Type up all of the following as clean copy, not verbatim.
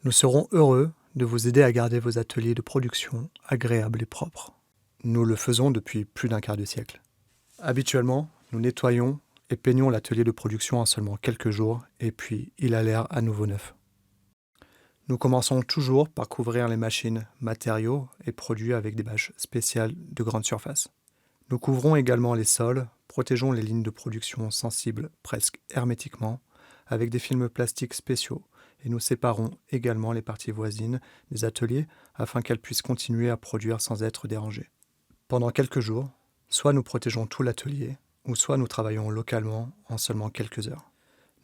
Nous serons heureux de vous aider à garder vos ateliers de production agréables et propres. Nous le faisons depuis plus d'un quart de siècle. Habituellement, nous nettoyons et peignons l'atelier de production en seulement quelques jours et puis il a l'air à nouveau neuf. Nous commençons toujours par couvrir les machines, matériaux et produits avec des bâches spéciales de grande surface. Nous couvrons également les sols, protégeons les lignes de production sensibles presque hermétiquement avec des films plastiques spéciaux et nous séparons également les parties voisines des ateliers afin qu'elles puissent continuer à produire sans être dérangées. Pendant quelques jours, soit nous protégeons tout l'atelier, ou soit nous travaillons localement en seulement quelques heures.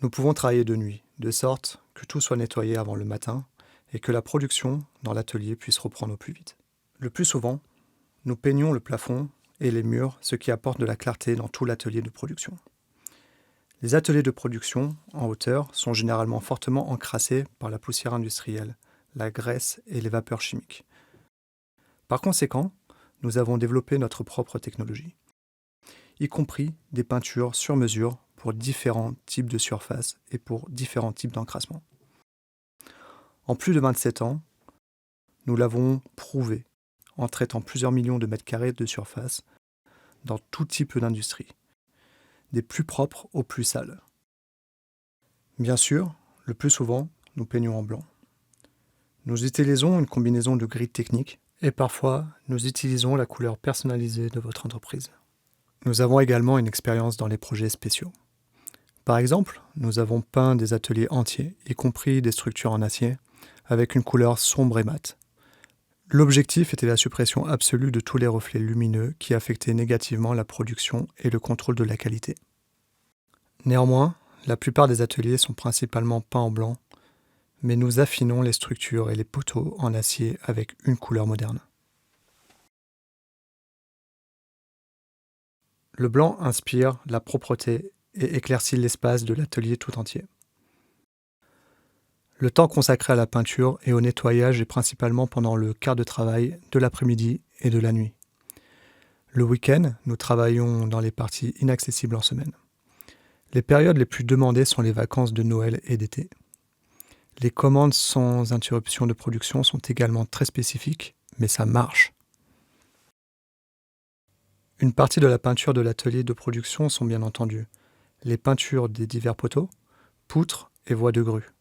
Nous pouvons travailler de nuit, de sorte que tout soit nettoyé avant le matin et que la production dans l'atelier puisse reprendre au plus vite. Le plus souvent, nous peignons le plafond et les murs, ce qui apporte de la clarté dans tout l'atelier de production. Les ateliers de production en hauteur sont généralement fortement encrassés par la poussière industrielle, la graisse et les vapeurs chimiques. Par conséquent, nous avons développé notre propre technologie, y compris des peintures sur mesure pour différents types de surfaces et pour différents types d'encrassement. En plus de 27 ans, nous l'avons prouvé en traitant plusieurs millions de mètres carrés de surface dans tout type d'industrie, des plus propres aux plus sales. Bien sûr, le plus souvent, nous peignons en blanc. Nous utilisons une combinaison de gris techniques et parfois, nous utilisons la couleur personnalisée de votre entreprise. Nous avons également une expérience dans les projets spéciaux. Par exemple, nous avons peint des ateliers entiers, y compris des structures en acier, avec une couleur sombre et mate. L'objectif était la suppression absolue de tous les reflets lumineux qui affectaient négativement la production et le contrôle de la qualité. Néanmoins, la plupart des ateliers sont principalement peints en blanc, mais nous affinons les structures et les poteaux en acier avec une couleur moderne. Le blanc inspire la propreté et éclaircit l'espace de l'atelier tout entier. Le temps consacré à la peinture et au nettoyage est principalement pendant le quart de travail de l'après-midi et de la nuit. Le week-end, nous travaillons dans les parties inaccessibles en semaine. Les périodes les plus demandées sont les vacances de Noël et d'été. Les commandes sans interruption de production sont également très spécifiques, mais ça marche. Une partie de la peinture de l'atelier de production sont bien entendu les peintures des divers poteaux, poutres et voies de grue.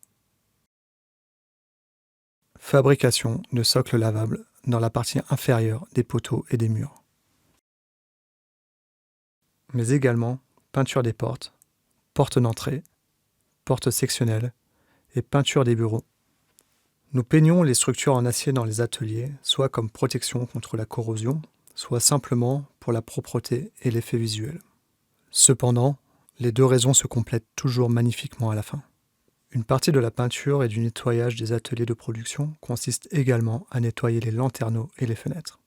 Fabrication de socles lavables dans la partie inférieure des poteaux et des murs. Mais également peinture des portes, portes d'entrée, portes sectionnelles et peinture des bureaux. Nous peignons les structures en acier dans les ateliers, soit comme protection contre la corrosion, soit simplement pour la propreté et l'effet visuel. Cependant, les deux raisons se complètent toujours magnifiquement à la fin. Une partie de la peinture et du nettoyage des ateliers de production consiste également à nettoyer les lanterneaux et les fenêtres.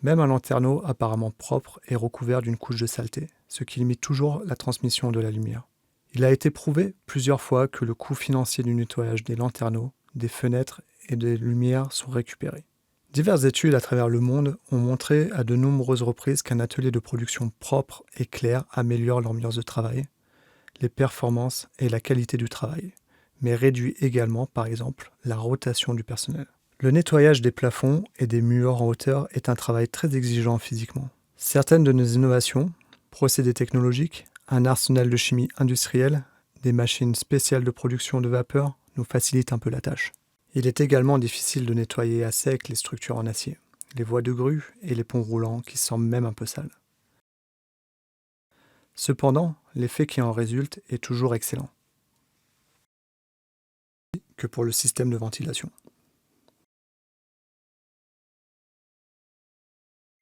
Même un lanterneau apparemment propre est recouvert d'une couche de saleté, ce qui limite toujours la transmission de la lumière. Il a été prouvé plusieurs fois que le coût financier du nettoyage des lanterneaux, des fenêtres et des lumières sont récupérés. Diverses études à travers le monde ont montré à de nombreuses reprises qu'un atelier de production propre et clair améliore l'ambiance de travail, les performances et la qualité du travail, mais réduit également, par exemple, la rotation du personnel. Le nettoyage des plafonds et des murs en hauteur est un travail très exigeant physiquement. Certaines de nos innovations, procédés technologiques, un arsenal de chimie industrielle, des machines spéciales de production de vapeur nous facilitent un peu la tâche. Il est également difficile de nettoyer à sec les structures en acier, les voies de grue et les ponts roulants qui semblent même un peu sales. Cependant, l'effet qui en résulte est toujours excellent que pour le système de ventilation.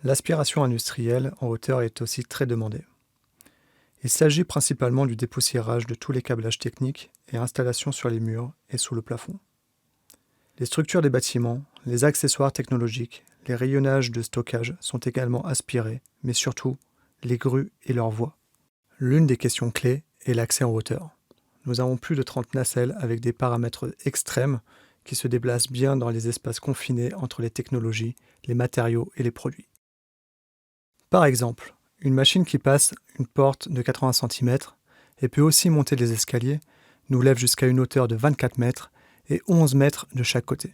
L'aspiration industrielle en hauteur est aussi très demandée. Il s'agit principalement du dépoussiérage de tous les câblages techniques et installations sur les murs et sous le plafond. Les structures des bâtiments, les accessoires technologiques, les rayonnages de stockage sont également aspirés, mais surtout les grues et leurs voies. L'une des questions clés est l'accès en hauteur. Nous avons plus de 30 nacelles avec des paramètres extrêmes qui se déplacent bien dans les espaces confinés entre les technologies, les matériaux et les produits. Par exemple, une machine qui passe une porte de 80 cm et peut aussi monter les escaliers nous lève jusqu'à une hauteur de 24 mètres et 11 mètres de chaque côté.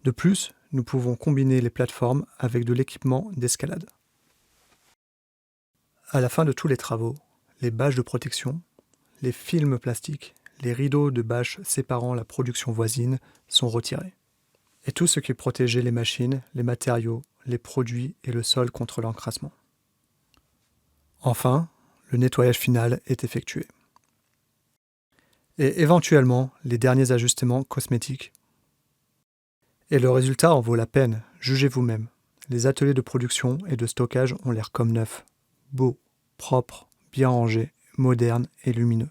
De plus, nous pouvons combiner les plateformes avec de l'équipement d'escalade. À la fin de tous les travaux, les bâches de protection, les films plastiques, les rideaux de bâches séparant la production voisine sont retirés. Et tout ce qui protégeait les machines, les matériaux, les produits et le sol contre l'encrassement. Enfin, le nettoyage final est effectué. Et éventuellement, les derniers ajustements cosmétiques. Et le résultat en vaut la peine, jugez vous-même. Les ateliers de production et de stockage ont l'air comme neufs, beaux, propres, bien rangés, modernes et lumineux.